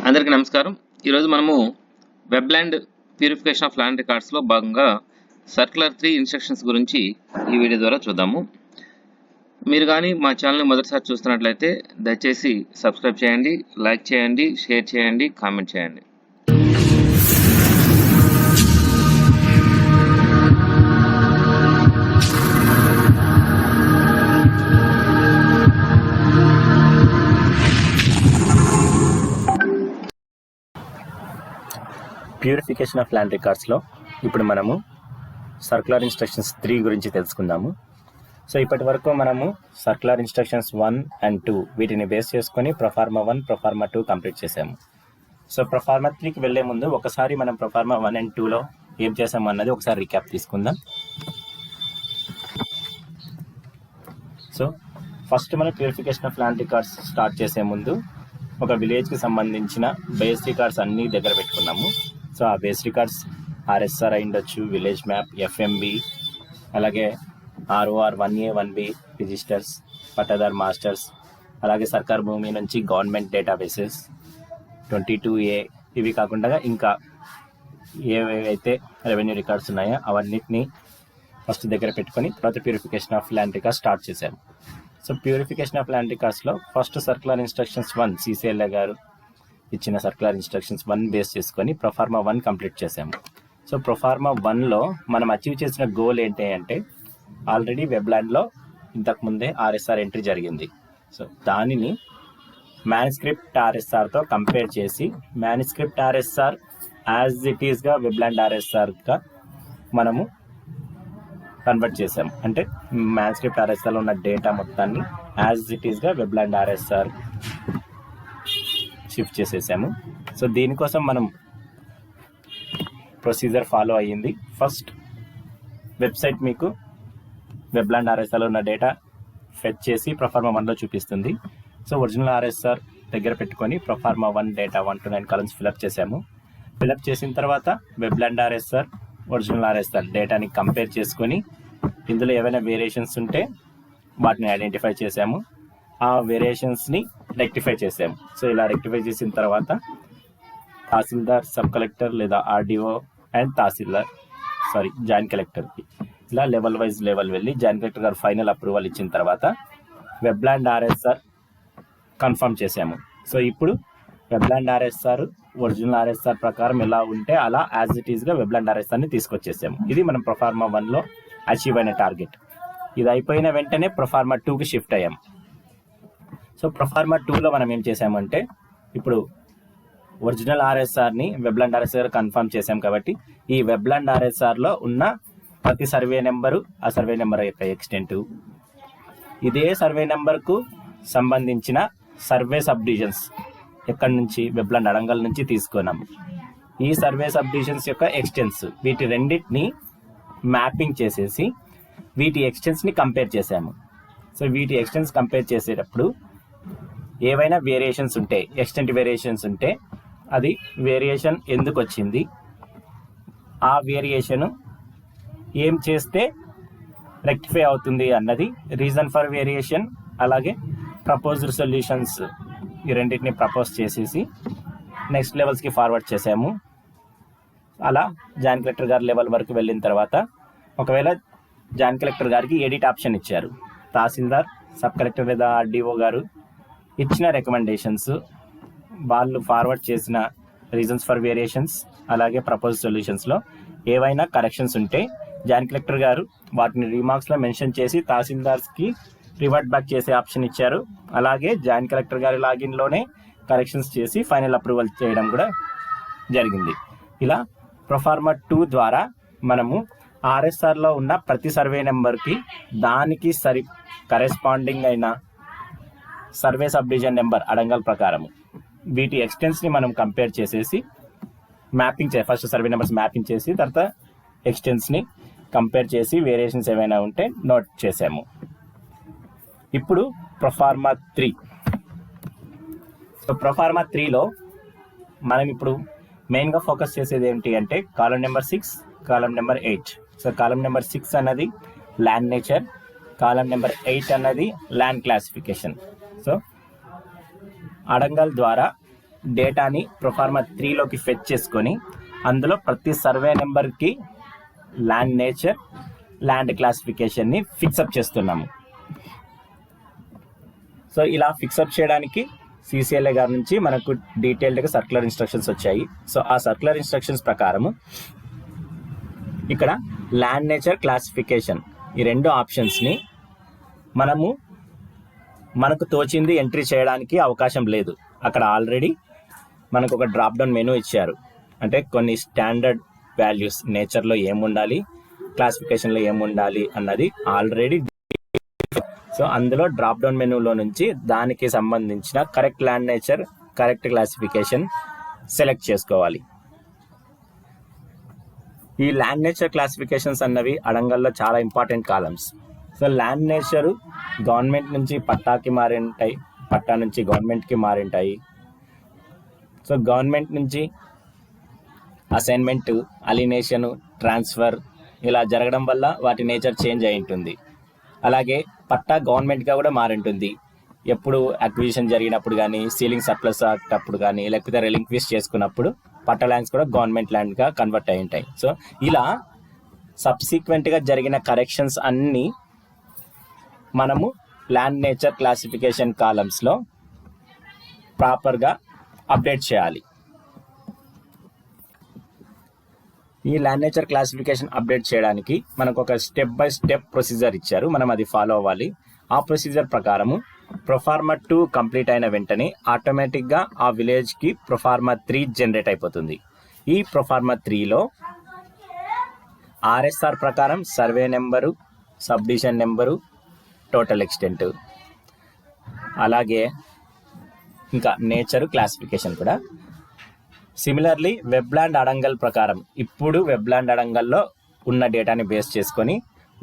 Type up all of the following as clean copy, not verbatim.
అందరికీ నమస్కారం. ఈరోజు మనము వెబ్‌ల్యాండ్ ప్యూరిఫికేషన్ ఆఫ్ ల్యాండ్ రికార్డ్స్‌లో భాగంగా సర్క్యులర్ 3 ఇన్‌స్ట్రక్షన్స్ గురించి ఈ వీడియో ద్వారా చూద్దాము. మీరు కానీ మా ఛానల్‌ని మొదటిసారి చూస్తున్నట్లయితే దయచేసి సబ్స్క్రైబ్ చేయండి, లైక్ చేయండి, షేర్ చేయండి, కామెంట్ చేయండి. ప్యూరిఫికేషన్ ఆఫ్ ల్యాండ్ రికార్డ్స్లో ఇప్పుడు మనము సర్క్యులర్ ఇన్స్ట్రక్షన్స్ 3 గురించి తెలుసుకుందాము. సో ఇప్పటి వరకు మనము సర్క్యులర్ ఇన్స్ట్రక్షన్స్ 1 and 2 వీటిని బేస్ చేసుకొని ప్రొఫార్మా 1, ప్రొఫార్మా 2 కంప్లీట్ చేసాము. సో ప్రొఫార్మా 3కి వెళ్ళే ముందు ఒకసారి మనం ప్రొఫార్మా 1 and 2లో ఏం చేసాము అన్నది ఒకసారి రీక్యాప్ తీసుకుందాం. సో ఫస్ట్ మనం purification of land records start చేసే ముందు ఒక విలేజ్కి సంబంధించిన బేస్ రికార్డ్స్ అన్నీ దగ్గర పెట్టుకున్నాము. సో ఆ బేస్ రికార్డ్స్ ఆర్ఎస్ఆర్ అయి ఉండొచ్చు, విలేజ్ మ్యాప్, ఎఫ్ఎంబి, అలాగే ROR 1A 1B registers, pattadar masters, అలాగే సర్కార్ భూమి నుంచి గవర్నమెంట్ డేటాబేసెస్ 22A, ఇవి కాకుండా ఇంకా ఏవైతే రెవెన్యూ రికార్డ్స్ ఉన్నాయో అవన్నిటిని ఫస్ట్ దగ్గర పెట్టుకొని తర్వాత purification of land records start చేశాము. సో ప్యూరిఫికేషన్ ఆఫ్ ల్యాండ్ రికార్డ్స్లో ఫస్ట్ సర్క్యులర్ ఇన్స్ట్రక్షన్స్ 1 సిసిఎల్ఏ గారు ఇచ్చిన సర్క్యులర్ ఇన్స్ట్రక్షన్స్ 1 బేస్ చేసుకొని ప్రొఫార్మా 1 కంప్లీట్ చేసాము. సో ప్రొఫార్మా 1లో మనం అచీవ్ చేసిన గోల్ ఏంటి అంటే ఆల్రెడీ వెబ్‌ల్యాండ్లో ఇంతకుముందే ఆర్ఎస్ఆర్ ఎంట్రీ జరిగింది. సో దానిని మ్యానుస్క్రిప్ట్ ఆర్ఎస్ఆర్తో కంపేర్ చేసి మ్యానుస్క్రిప్ట్ ఆర్ఎస్ఆర్ యాజ్ ఇట్ ఈస్గా వెబ్‌ల్యాండ్ ఆర్ఎస్ఆర్గా మనము కన్వర్ట్ చేసాము. అంటే మ్యానుస్క్రిప్ట్ ఆర్ఎస్ఆర్లో ఉన్న డేటా మొత్తాన్ని యాజ్ ఇట్ ఈస్గా వెబ్‌ల్యాండ్ ఆర్ఎస్ఆర్ షిఫ్ట్ చేసేసాము. సో దీనికోసం మనం ప్రొసీజర్ ఫాలో అయ్యింది. ఫస్ట్ వెబ్సైట్ మీకు వెబ్‌ల్యాండ్ ఆర్ఎస్ఆర్లో ఉన్న డేటా ఫెచ్ చేసి ప్రొఫార్మా 1లో చూపిస్తుంది. సో ఒరిజినల్ ఆర్ఎస్ఆర్ దగ్గర పెట్టుకొని proforma 1 data 1 to 9 columns fill up చేసాము. ఫిలప్ చేసిన తర్వాత వెబ్‌ల్యాండ్ ఆర్ఎస్ఆర్ ఒరిజినల్ ఆర్ఎస్ఆర్ డేటాని కంపేర్ చేసుకొని ఇందులో ఏవైనా వేరియేషన్స్ ఉంటే వాటిని ఐడెంటిఫై చేసాము. ఆ వేరియేషన్స్ని రెక్టిఫై చేసాము. సో ఇలా రెక్టిఫై చేసిన తర్వాత తహసీల్దార్, సబ్ కలెక్టర్ లేదా ఆర్డీఓ అండ్ జాయింట్ కలెక్టర్కి ఇలా లెవెల్ వైజ్ వెళ్ళి జాయింట్ కలెక్టర్ గారు ఫైనల్ అప్రూవల్ ఇచ్చిన తర్వాత వెబ్‌ల్యాండ్ ఆర్ఎస్ఆర్ కన్ఫర్మ్ చేసాము. సో ఇప్పుడు వెబ్‌ల్యాండ్ ఆర్ఎస్ఆర్ ఒరిజినల్ ఆర్ఎస్ఆర్ ప్రకారం ఎలా ఉంటే అలా యాజ్ ఇట్ ఈస్గా వెబ్‌ల్యాండ్ ఆర్ఎస్ఆర్ని తీసుకొచ్చేసాము. ఇది మనం ప్రొఫార్మా 1లో అచీవ్ అయిన టార్గెట్. ఇది అయిపోయిన వెంటనే ప్రొఫార్మా 2కి షిఫ్ట్ అయ్యాము. సో ప్రొఫార్మా 2లో మనం ఏం చేసామంటే ఇప్పుడు ఒరిజినల్ ఆర్ఎస్ఆర్ని వెబ్‌ల్యాండ్ ఆర్ఎస్ఆర్ కన్ఫర్మ్ చేసాం కాబట్టి ఈ వెబ్‌ల్యాండ్ ఆర్ఎస్ఆర్లో ఉన్న ప్రతి సర్వే నెంబరు, ఆ సర్వే నెంబర్ యొక్క ఎక్స్టెంటు, ఇదే సర్వే నెంబర్కు సంబంధించిన సర్వే సబ్ డివిజన్స్ ఎక్కడి నుంచి వెబ్‌ల్యాండ్ అడంగల్ నుంచి తీసుకున్నాము. ఈ సర్వే సబ్ డివిజన్స్ యొక్క ఎక్స్టెన్స్ వీటి రెండింటిని మ్యాపింగ్ చేసేసి వీటి ఎక్స్టెన్స్ని కంపేర్ చేసాము. సో వీటి ఎక్స్టెన్స్ కంపేర్ చేసేటప్పుడు ఏవైనా వేరియేషన్స్ ఉంటే, ఎక్స్టెంట్ వేరియేషన్స్ ఉంటే అది వేరియేషన్ ఎందుకు వచ్చింది, ఆ వేరియేషను ఏం చేస్తే రెక్టిఫై అవుతుంది అన్నది, రీజన్ ఫర్ వేరియేషన్, అలాగే ప్రపోజ్డ్ సొల్యూషన్స్, ఈ రెండింటిని ప్రపోజ్ చేసేసి నెక్స్ట్ లెవెల్స్కి ఫార్వర్డ్ చేసాము. అలా జాయింట్ కలెక్టర్ గారి లెవెల్ వరకు వెళ్ళిన తర్వాత ఒకవేళ జాయింట్ కలెక్టర్ గారికి ఎడిట్ ఆప్షన్ ఇచ్చారు, తహసీల్దార్, సబ్ కలెక్టర్ లేదా ఆర్డీఓ గారు ఇచ్చిన రికమెండేషన్స్, వాళ్ళు ఫార్వర్డ్ చేసిన రీజన్స్ ఫర్ వేరియేషన్స్ అలాగే ప్రపోజ్ సొల్యూషన్స్లో ఏవైనా కరెక్షన్స్ ఉంటే జాయింట్ కలెక్టర్ గారు వాటిని రీమార్క్స్లో మెన్షన్ చేసి తహసీల్దార్స్కి రివర్ట్ బ్యాక్ చేసే ఆప్షన్ ఇచ్చారు. అలాగే జాయింట్ కలెక్టర్ గారి లాగిన్లోనే కరెక్షన్స్ చేసి ఫైనల్ అప్రూవల్ చేయడం కూడా జరిగింది. ఇలా ప్రొఫార్మా 2 ద్వారా మనము ఆర్ఎస్ఆర్లో ఉన్న ప్రతి సర్వే నెంబర్కి దానికి కరెస్పాండింగ్ అయిన survey sub division number adangal ప్రకారము వీటి ఎక్స్టెన్స్ని మనం కంపేర్ చేసేసి mapping first survey numbers mapping చేసి తర్వాత ఎక్స్టెన్స్ని కంపేర్ చేసి వేరియేషన్స్ ఏమైనా ఉంటే నోట్ చేసాము. ఇప్పుడు ప్రొఫార్మా 3. సో ప్రొఫార్మా 3లో మనం ఇప్పుడు మెయిన్గా ఫోకస్ చేసేది ఏంటి అంటే కాలం నెంబర్ 6, కాలం నెంబర్ 8. సో కాలం నెంబర్ 6 అన్నది ల్యాండ్ నేచర్, కాలం నెంబర్ 8 అన్నది ల్యాండ్ క్లాసిఫికేషన్. సో అడంగల్ ద్వారా డేటాని ప్రొఫార్మా 3లోకి ఫెచ్ చేసుకొని అందులో ప్రతి సర్వే నెంబర్కి ల్యాండ్ నేచర్, ల్యాండ్ క్లాసిఫికేషన్ని ఫిక్సప్ చేస్తున్నాము. సో ఇలా ఫిక్సప్ చేయడానికి CCLA గారి నుంచి మనకు డీటెయిల్డ్గా సర్క్యులర్ ఇన్స్ట్రక్షన్స్ వచ్చాయి. సో ఆ సర్క్యులర్ ఇన్స్ట్రక్షన్స్ ప్రకారము ఇక్కడ ల్యాండ్ నేచర్, క్లాసిఫికేషన్ ఈ రెండు ఆప్షన్స్ని మనకు తోచింది ఎంట్రీ చేయడానికి అవకాశం లేదు. అక్కడ ఆల్రెడీ మనకు ఒక డ్రాప్ డౌన్ మెనూ ఇచ్చారు. అంటే కొన్ని స్టాండర్డ్ వాల్యూస్ నేచర్లో ఏముండాలి, క్లాసిఫికేషన్లో ఏముండాలి అన్నది ఆల్రెడీ. సో అందులో డ్రాప్ డౌన్ మెనూలో నుంచి దానికి సంబంధించిన correct land nature, correct classification select చేసుకోవాలి. ఈ ల్యాండ్ నేచర్ క్లాసిఫికేషన్స్ అన్నవి అడంగల్లో చాలా important columns. So land nature government నుంచి పట్టాకి మారింటాయి, పట్టా నుంచి గవర్నమెంట్కి మారింటాయి. సో గవర్నమెంట్ నుంచి అసైన్మెంట్, అలినేషను, ట్రాన్స్ఫర్ ఇలా జరగడం వల్ల వాటి నేచర్ చేంజ్ అయి ఉంటుంది. అలాగే పట్టా గవర్నమెంట్గా కూడా మారింటుంది. ఎప్పుడు అక్విజిషన్ జరిగినప్పుడు కానీ, సీలింగ్ సర్ప్లస్ అప్పుడు కానీ, లేకపోతే రెలింక్విష్ చేసుకున్నప్పుడు పట్టా ల్యాండ్స్ కూడా గవర్నమెంట్ ల్యాండ్గా కన్వర్ట్ అయి ఉంటాయి. సో ఇలా సబ్సిక్వెంట్గా జరిగిన కరెక్షన్స్ అన్నీ మనము ల్యాండ్ నేచర్ క్లాసిఫికేషన్ కాలమ్స్లో ప్రాపర్గా అప్డేట్ చేయాలి. ఈ ల్యాండ్ నేచర్ క్లాసిఫికేషన్ అప్డేట్ చేయడానికి మనకు ఒక స్టెప్ బై స్టెప్ ప్రొసీజర్ ఇచ్చారు, మనం అది ఫాలో అవ్వాలి. ఆ ప్రొసీజర్ ప్రకారము ప్రొఫార్మా 2 కంప్లీట్ అయిన వెంటనే ఆటోమేటిక్గా ఆ విలేజ్కి ప్రొఫార్మా 3 జనరేట్ అయిపోతుంది. ఈ ప్రొఫార్మా 3లో RSR ప్రకారం survey number, sub division number, total extent, అలాగే ఇంకా నేచరు, క్లాసిఫికేషన్ కూడా. సిమిలర్లీ వెబ్లాండ్ అడంగల్ ప్రకారం ఇప్పుడు వెబ్లాండ్ అడంగల్లో ఉన్న డేటాని బేస్ చేసుకొని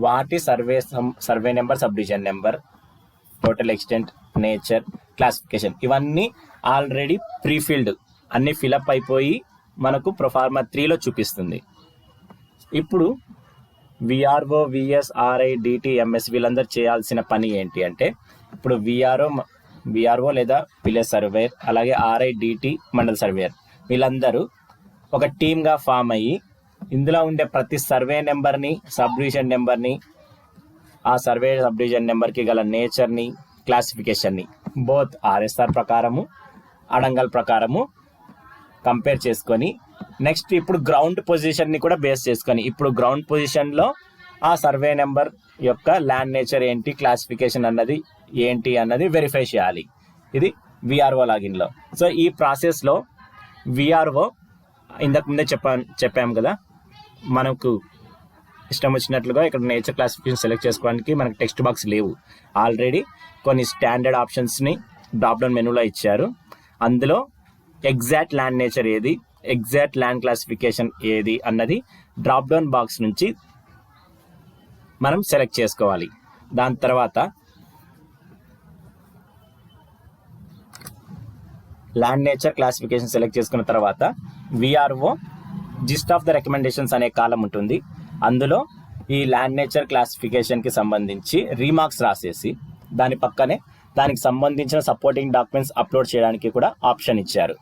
వాటి survey number, sub division number, total extent, nature, classification ఇవన్నీ ఆల్రెడీ ప్రీఫిల్డ్ అన్నీ ఫిలప్ అయిపోయి మనకు ప్రొఫార్మా 3లో చూపిస్తుంది. ఇప్పుడు VRO, VS, RI, DT, MS వీళ్ళందరూ చేయాల్సిన పని ఏంటి అంటే, ఇప్పుడు VRO లేదా విలేజ్ సర్వేయర్, అలాగే RI, DT, మండల సర్వేయర్ వీళ్ళందరూ ఒక టీమ్గా ఫామ్ అయ్యి ఇందులో ఉండే ప్రతి సర్వే నెంబర్ని, సబ్ డివిజన్ నెంబర్ని, ఆ సర్వే సబ్ డివిజన్ నెంబర్కి గల నేచర్ని, క్లాసిఫికేషన్ని బోత్ RSR ప్రకారము, అడంగల్ ప్రకారము కంపేర్ చేసుకొని నెక్స్ట్ ఇప్పుడు గ్రౌండ్ పొజిషన్ని కూడా బేస్ చేసుకొని ఇప్పుడు గ్రౌండ్ పొజిషన్లో ఆ సర్వే నెంబర్ యొక్క ల్యాండ్ నేచర్ ఏంటి, క్లాసిఫికేషన్ అన్నది ఏంటి అన్నది వెరిఫై చేయాలి. ఇది VRO లాగిన్లో. సో ఈ ప్రాసెస్లో VRO ఇంతకు ముందే చెప్పాము కదా, మనకు ఇష్టం వచ్చినట్లుగా ఇక్కడ నేచర్ క్లాసిఫికేషన్ సెలెక్ట్ చేసుకోవడానికి మనకు టెక్స్ట్ బాక్స్ లేవు. ఆల్రెడీ కొన్ని స్టాండర్డ్ ఆప్షన్స్ని డ్రాప్ డౌన్ మెనూలో ఇచ్చారు. అందులో ఎగ్జాక్ట్ ల్యాండ్ నేచర్ ఏది, ఎగ్జాక్ట్ ల్యాండ్ క్లాసిఫికేషన్ ఏది అన్నది డ్రాప్ డౌన్ బాక్స్ నుంచి మనం సెలెక్ట్ చేసుకోవాలి. దాని తర్వాత ల్యాండ్ నేచర్ క్లాసిఫికేషన్ సెలెక్ట్ చేసుకున్న తర్వాత VRO gist of the recommendations అనే కాలం ఉంటుంది. అందులో ఈ ల్యాండ్ నేచర్ క్లాసిఫికేషన్కి సంబంధించి రీమార్క్స్ రాసేసి దాని పక్కనే దానికి సంబంధించిన సపోర్టింగ్ డాక్యుమెంట్స్ అప్లోడ్ చేయడానికి కూడా ఆప్షన్ ఇచ్చారు.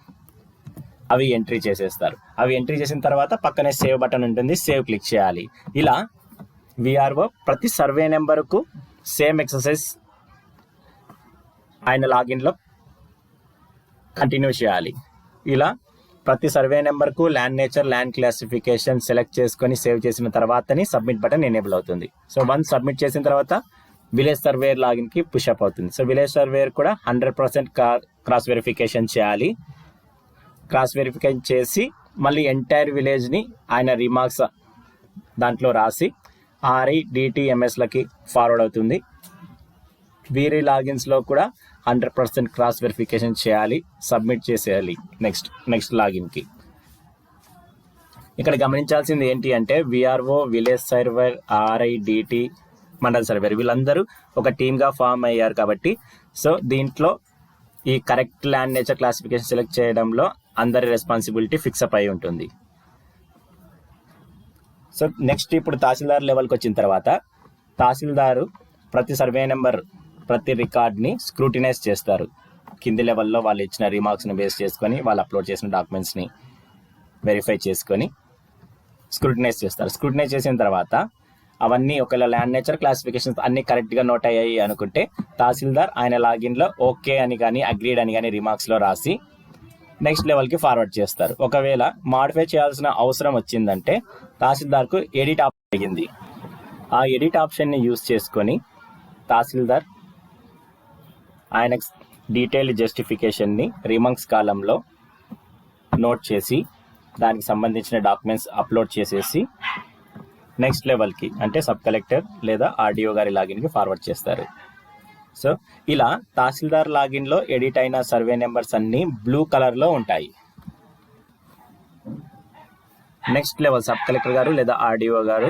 అవి ఎంట్రీ చేసేస్తారు. అవి ఎంట్రీ చేసిన తర్వాత పక్కనే సేవ్ బటన్ ఉంటుంది, సేవ్ క్లిక్ చేయాలి. ఇలా VRO ప్రతి సర్వే నెంబర్కు సేమ్ ఎక్సర్సైజ్ ఆయన లాగిన్లో కంటిన్యూ చేయాలి. ఇలా ప్రతి సర్వే నెంబర్కు land nature, land classification select చేసుకొని సేవ్ చేసిన తర్వాతని సబ్మిట్ బటన్ ఎనేబుల్ అవుతుంది. సో వన్స్ సబ్మిట్ చేసిన తర్వాత విలేజ్ సర్వేయర్ లాగిన్కి పుషప్ అవుతుంది. సో విలేజ్ సర్వేయర్ కూడా 100% క్రాస్ వెరిఫికేషన్ చేయాలి. క్రాస్ వెరిఫికేషన్ చేసి మళ్ళీ ఎంటైర్ విలేజ్ని ఆయన రిమార్క్స్ దాంట్లో రాసి RI, DT, MSలకి ఫార్వర్డ్ అవుతుంది. వీరి లాగిన్స్లో కూడా 100% క్రాస్ వెరిఫికేషన్ చేయాలి, సబ్మిట్ చేసేయాలి నెక్స్ట్ లాగిన్కి. ఇక్కడ గమనించాల్సింది ఏంటి అంటే VRO, village surveyor, RI, DT, మండల సర్వేయర్ వీళ్ళందరూ ఒక టీమ్గా ఫామ్ అయ్యారు కాబట్టి సో దీంట్లో ఈ correct land nature classification select చేయడంలో అందరి రెస్పాన్సిబిలిటీ ఫిక్సప్ అయి ఉంటుంది. సో నెక్స్ట్ ఇప్పుడు తహసీల్దార్ లెవెల్కి వచ్చిన తర్వాత తహసీల్దారు ప్రతి సర్వే నెంబర్, ప్రతి రికార్డ్ని స్క్రూటినైజ్ చేస్తారు. కింది లెవెల్లో వాళ్ళు ఇచ్చిన రిమార్క్స్ని బేస్ చేసుకొని వాళ్ళు అప్లోడ్ చేసిన డాక్యుమెంట్స్ని వెరిఫై చేసుకొని స్క్రూటినైజ్ చేస్తారు. స్క్రూటినైజ్ చేసిన తర్వాత అవన్నీ ఒకవేళ ల్యాండ్ నేచర్ క్లాసిఫికేషన్స్ అన్నీ కరెక్ట్గా నోట్ అయ్యాయి అనుకుంటే తహసీల్దార్ ఆయన లాగిన్లో ఓకే అని కానీ అగ్రీడ్ అని కానీ రిమార్క్స్లో రాసి నెక్స్ట్ లెవెల్కి ఫార్వర్డ్ చేస్తారు. ఒకవేళ మాడిఫై చేయాల్సిన అవసరం వచ్చిందంటే తహసీల్దార్కు ఎడిట్ ఆప్షన్ అడిగింది. ఆ ఎడిట్ ఆప్షన్ని యూజ్ చేసుకొని తహసీల్దార్ ఆయన డీటెయిల్డ్ జస్టిఫికేషన్ని రిమార్క్స్ కాలంలో నోట్ చేసి దానికి సంబంధించిన డాక్యుమెంట్స్ అప్లోడ్ చేసేసి నెక్స్ట్ లెవెల్కి అంటే సబ్ కలెక్టర్ లేదా ఆర్డీఓ గారి లాగిన్కి ఫార్వర్డ్ చేస్తారు. సో ఇలా తహసీల్దార్ లాగిన్లో ఎడిట్ అయిన సర్వే నెంబర్స్ అన్నీ బ్లూ కలర్లో ఉంటాయి. నెక్స్ట్ లెవెల్ సబ్ కలెక్టర్ గారు లేదా ఆర్డీఓ గారు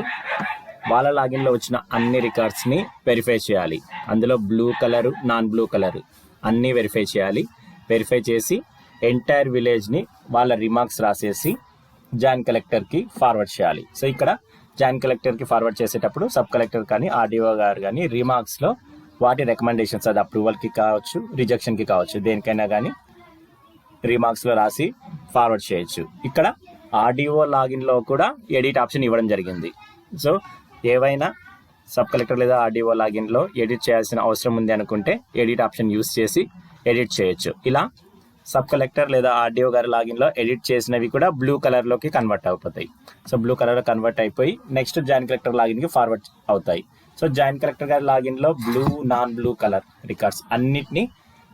వాళ్ళ లాగిన్లో వచ్చిన అన్ని రికార్డ్స్ని వెరిఫై చేయాలి. అందులో blue colour non blue colour అన్నీ వెరిఫై చేయాలి. వెరిఫై చేసి ఎంటైర్ విలేజ్ని వాళ్ళ రిమార్క్స్ రాసేసి జాయింట్ కలెక్టర్కి ఫార్వర్డ్ చేయాలి. సో ఇక్కడ జాయింట్ కలెక్టర్కి ఫార్వర్డ్ చేసేటప్పుడు సబ్ కలెక్టర్ కానీ ఆర్డీఓ గారు కానీ రిమార్క్స్లో వాటి రికమెండేషన్స్ అది అప్రూవల్కి కావచ్చు రిజెక్షన్కి కావచ్చు దేనికైనా కానీ రిమార్క్స్లో రాసి ఫార్వర్డ్ చేయొచ్చు. ఇక్కడ ఆర్డీఓ లాగిన్లో కూడా ఎడిట్ ఆప్షన్ ఇవ్వడం జరిగింది. సో ఏవైనా సబ్ కలెక్టర్ లేదా ఆర్డీఓ లాగిన్లో ఎడిట్ చేయాల్సిన అవసరం ఉంది అనుకుంటే ఎడిట్ ఆప్షన్ యూస్ చేసి ఎడిట్ చేయొచ్చు. ఇలా సబ్ కలెక్టర్ లేదా ఆర్డీఓ గారి లాగిన్లో ఎడిట్ చేసినవి కూడా బ్లూ కలర్లోకి కన్వర్ట్ అయిపోతాయి. సో బ్లూ కలర్లో కన్వర్ట్ అయిపోయి నెక్స్ట్ జాయింట్ కలెక్టర్ లాగిన్కి ఫార్వర్డ్ అవుతాయి. సో జాయింట్ కలెక్టర్ గారి లాగిన్లో blue non blue colour records అన్నిటినీ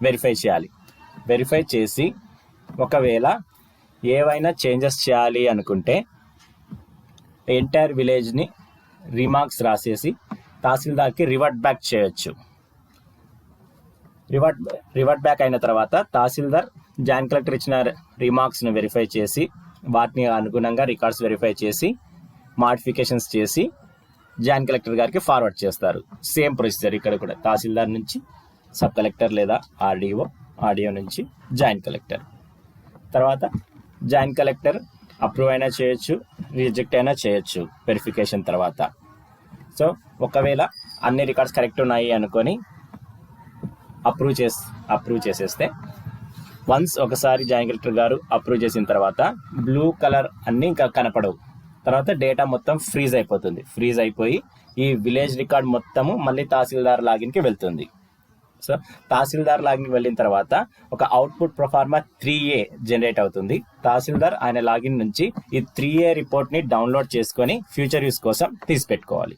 వెరిఫై చేయాలి. వెరిఫై చేసి ఒకవేళ ఏవైనా చేంజెస్ చేయాలి అనుకుంటే ఎంటైర్ విలేజ్ని రిమార్క్స్ రాసేసి తహసీల్దార్కి రివర్ట్ బ్యాక్ చేయొచ్చు. రివర్ట్ బ్యాక్ అయిన తర్వాత తహసీల్దార్ జాయింట్ కలెక్టర్ ఇచ్చిన రిమార్క్స్ని వెరిఫై చేసి వాటిని అనుగుణంగా రికార్డ్స్ వెరిఫై చేసి మాడిఫికేషన్స్ చేసి జాయింట్ కలెక్టర్ గారికి ఫార్వర్డ్ చేస్తారు. సేమ్ ప్రొసీజర్ ఇక్కడ కూడా తహసీల్దార్ నుంచి సబ్ కలెక్టర్ లేదా ఆర్డీఓ నుంచి జాయింట్ కలెక్టర్. తర్వాత జాయింట్ కలెక్టర్ అప్రూవ్ అయినా చేయొచ్చు రిజెక్ట్ అయినా చేయొచ్చు వెరిఫికేషన్ తర్వాత. సో ఒకవేళ అన్ని రికార్డ్స్ కరెక్ట్ ఉన్నాయి అనుకొని అప్రూవ్ చేసేస్తే వన్స్ ఒకసారి జాయింట్ కలెక్టర్ గారు అప్రూవ్ చేసిన తర్వాత బ్లూ కలర్ అన్నీ ఇంకా కనపడవు. తర్వాత డేటా మొత్తం ఫ్రీజ్ అయిపోతుంది. ఫ్రీజ్ అయిపోయి ఈ విలేజ్ రికార్డ్ మొత్తము మళ్ళీ తహసీల్దార్ లాగిన్కి వెళ్తుంది. సో తహసీల్దార్ లాగిన్కి వెళ్ళిన తర్వాత ఒక అవుట్పుట్ ప్రొఫార్మా 3A జనరేట్ అవుతుంది. తహసీల్దార్ ఆయన లాగిన్ నుంచి ఈ 3A రిపోర్ట్ని డౌన్లోడ్ చేసుకొని ఫ్యూచర్ యూస్ కోసం తీసి పెట్టుకోవాలి.